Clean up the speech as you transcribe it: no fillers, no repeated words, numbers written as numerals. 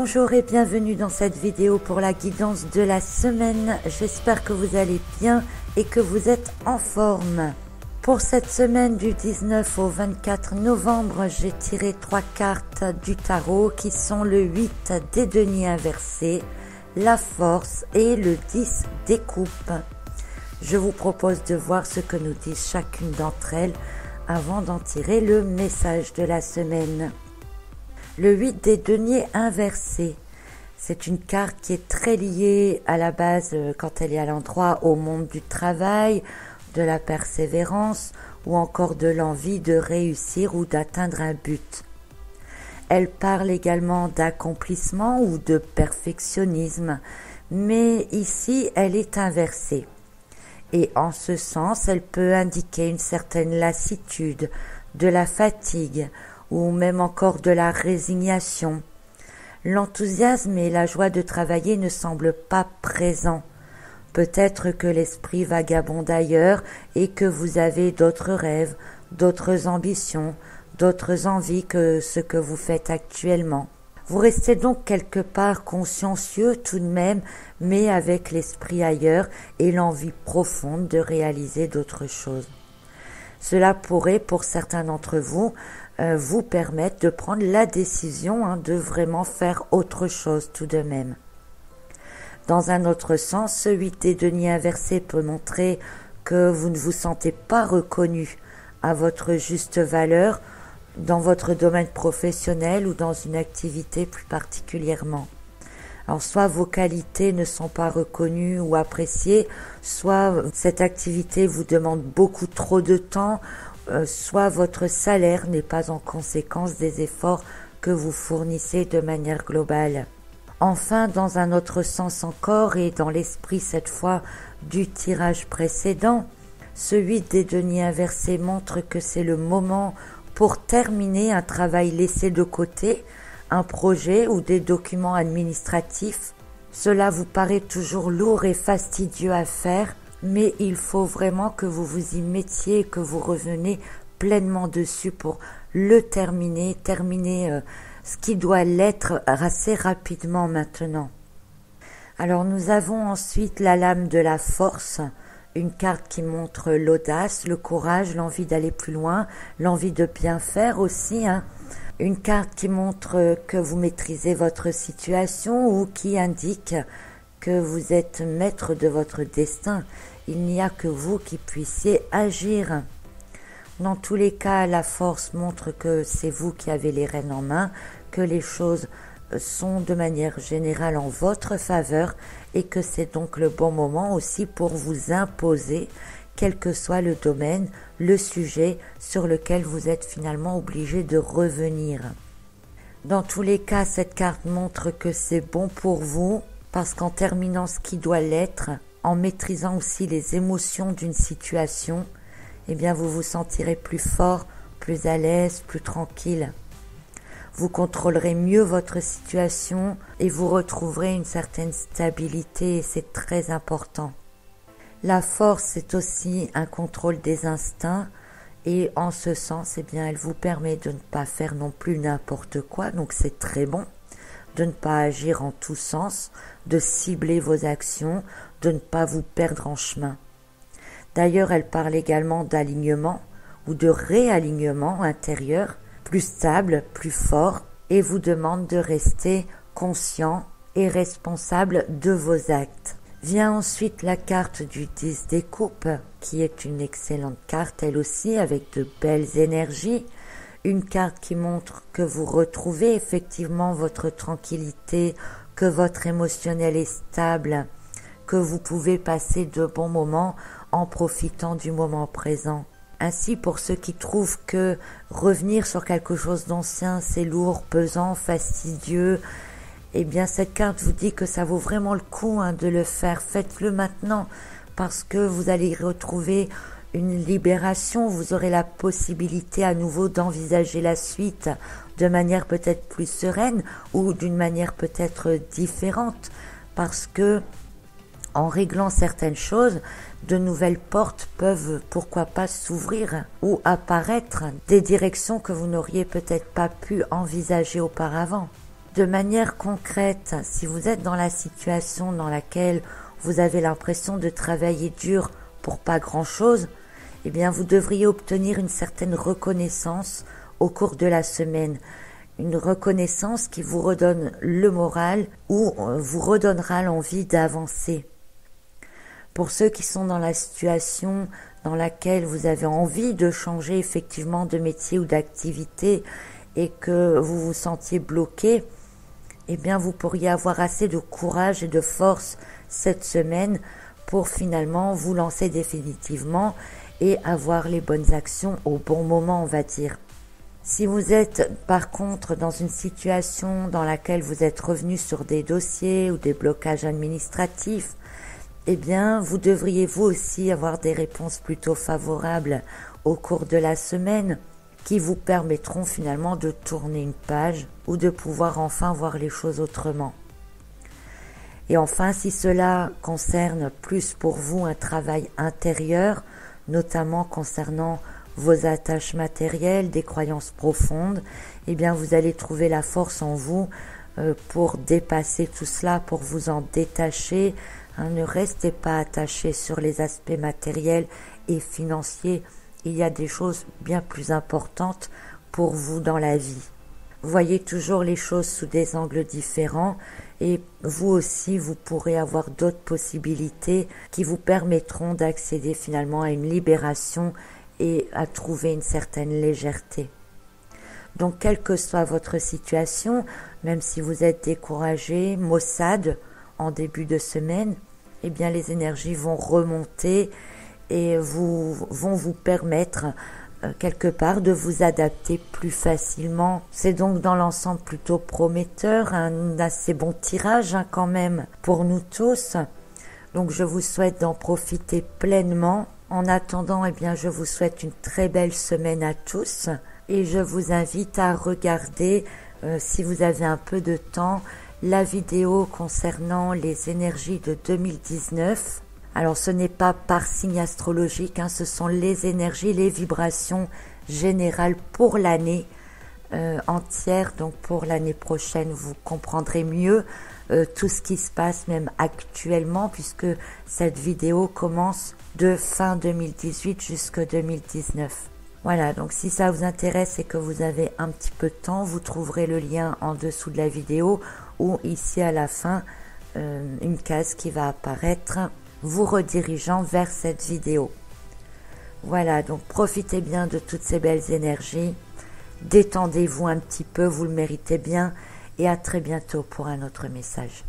Bonjour et bienvenue dans cette vidéo pour la guidance de la semaine. J'espère que vous allez bien et que vous êtes en forme. Pour cette semaine du 19 au 24 novembre, j'ai tiré 3 cartes du tarot qui sont le 8 des deniers inversés, la force et le 10 des coupes. Je vous propose de voir ce que nous disent chacune d'entre elles avant d'en tirer le message de la semaine. Le 8 des deniers inversés, c'est une carte qui est très liée à la base, quand elle est à l'endroit, au monde du travail, de la persévérance ou encore de l'envie de réussir ou d'atteindre un but. Elle parle également d'accomplissement ou de perfectionnisme, mais ici elle est inversée. Et en ce sens, elle peut indiquer une certaine lassitude, de la fatigue, ou même encore de la résignation. L'enthousiasme et la joie de travailler ne semblent pas présents. Peut-être que l'esprit vagabonde ailleurs et que vous avez d'autres rêves, d'autres ambitions, d'autres envies que ce que vous faites actuellement. Vous restez donc quelque part consciencieux tout de même, mais avec l'esprit ailleurs et l'envie profonde de réaliser d'autres choses. Cela pourrait, pour certains d'entre vous, vous permettre de prendre la décision de vraiment faire autre chose tout de même. Dans un autre sens, ce 8 des deniers inversés peut montrer que vous ne vous sentez pas reconnu à votre juste valeur dans votre domaine professionnel ou dans une activité plus particulièrement. Alors soit vos qualités ne sont pas reconnues ou appréciées, soit cette activité vous demande beaucoup trop de temps, soit votre salaire n'est pas en conséquence des efforts que vous fournissez de manière globale. Enfin, dans un autre sens encore et dans l'esprit cette fois du tirage précédent, ce 8 des deniers inversés montre que c'est le moment pour terminer un travail laissé de côté, un projet ou des documents administratifs. Cela vous paraît toujours lourd et fastidieux à faire, mais il faut vraiment que vous vous y mettiez et que vous reveniez pleinement dessus pour le terminer ce qui doit l'être assez rapidement maintenant. Alors nous avons ensuite la lame de la force, une carte qui montre l'audace, le courage, l'envie d'aller plus loin, l'envie de bien faire aussi, Une carte qui montre que vous maîtrisez votre situation ou qui indique que vous êtes maître de votre destin. Il n'y a que vous qui puissiez agir. Dans tous les cas, la force montre que c'est vous qui avez les rênes en main, que les choses sont de manière générale en votre faveur et que c'est donc le bon moment aussi pour vous imposer, quel que soit le domaine, le sujet sur lequel vous êtes finalement obligé de revenir. Dans tous les cas, cette carte montre que c'est bon pour vous parce qu'en terminant ce qui doit l'être, en maîtrisant aussi les émotions d'une situation, eh bien vous vous sentirez plus fort, plus à l'aise, plus tranquille. Vous contrôlerez mieux votre situation et vous retrouverez une certaine stabilité et c'est très important. La force, c'est aussi un contrôle des instincts et en ce sens, eh bien, elle vous permet de ne pas faire non plus n'importe quoi, donc c'est très bon, de ne pas agir en tous sens, de cibler vos actions, de ne pas vous perdre en chemin. D'ailleurs, elle parle également d'alignement ou de réalignement intérieur, plus stable, plus fort, et vous demande de rester conscient et responsable de vos actes. Vient ensuite la carte du 10 des coupes, qui est une excellente carte, elle aussi, avec de belles énergies. Une carte qui montre que vous retrouvez effectivement votre tranquillité, que votre émotionnel est stable, que vous pouvez passer de bons moments en profitant du moment présent. Ainsi, pour ceux qui trouvent que revenir sur quelque chose d'ancien, c'est lourd, pesant, fastidieux, eh bien cette carte vous dit que ça vaut vraiment le coup de le faire. Faites-le maintenant parce que vous allez retrouver une libération, vous aurez la possibilité à nouveau d'envisager la suite de manière peut-être plus sereine ou d'une manière peut-être différente parce que en réglant certaines choses, de nouvelles portes peuvent pourquoi pas s'ouvrir ou apparaître des directions que vous n'auriez peut-être pas pu envisager auparavant. De manière concrète, si vous êtes dans la situation dans laquelle vous avez l'impression de travailler dur pour pas grand-chose, eh bien vous devriez obtenir une certaine reconnaissance au cours de la semaine. Une reconnaissance qui vous redonne le moral ou vous redonnera l'envie d'avancer. Pour ceux qui sont dans la situation dans laquelle vous avez envie de changer effectivement de métier ou d'activité et que vous vous sentiez bloqué, eh bien vous pourriez avoir assez de courage et de force cette semaine pour finalement vous lancer définitivement et avoir les bonnes actions au bon moment, on va dire. Si vous êtes par contre dans une situation dans laquelle vous êtes revenu sur des dossiers ou des blocages administratifs, eh bien vous devriez vous aussi avoir des réponses plutôt favorables au cours de la semaine qui vous permettront finalement de tourner une page ou de pouvoir enfin voir les choses autrement. Et enfin, si cela concerne plus pour vous un travail intérieur, notamment concernant vos attaches matérielles, des croyances profondes, eh bien vous allez trouver la force en vous pour dépasser tout cela, pour vous en détacher. Ne restez pas attaché sur les aspects matériels et financiers. Il y a des choses bien plus importantes pour vous dans la vie. Voyez toujours les choses sous des angles différents et vous aussi, vous pourrez avoir d'autres possibilités qui vous permettront d'accéder finalement à une libération et à trouver une certaine légèreté. Donc, quelle que soit votre situation, même si vous êtes découragé, maussade en début de semaine, eh bien les énergies vont remonter et vont vous permettre quelque part de vous adapter plus facilement. C'est donc dans l'ensemble plutôt prometteur, un assez bon tirage quand même pour nous tous. Donc je vous souhaite d'en profiter pleinement. En attendant, eh bien je vous souhaite une très belle semaine à tous et je vous invite à regarder, si vous avez un peu de temps, la vidéo concernant les énergies de 2019. Alors ce n'est pas par signe astrologique, ce sont les énergies, les vibrations générales pour l'année entière. Donc pour l'année prochaine, vous comprendrez mieux tout ce qui se passe même actuellement, puisque cette vidéo commence de fin 2018 jusqu'à 2019. Voilà, donc si ça vous intéresse et que vous avez un petit peu de temps, vous trouverez le lien en dessous de la vidéo ou ici à la fin, une case qui va apparaître vous redirigeant vers cette vidéo. Voilà, donc profitez bien de toutes ces belles énergies, détendez-vous un petit peu, vous le méritez bien, et à très bientôt pour un autre message.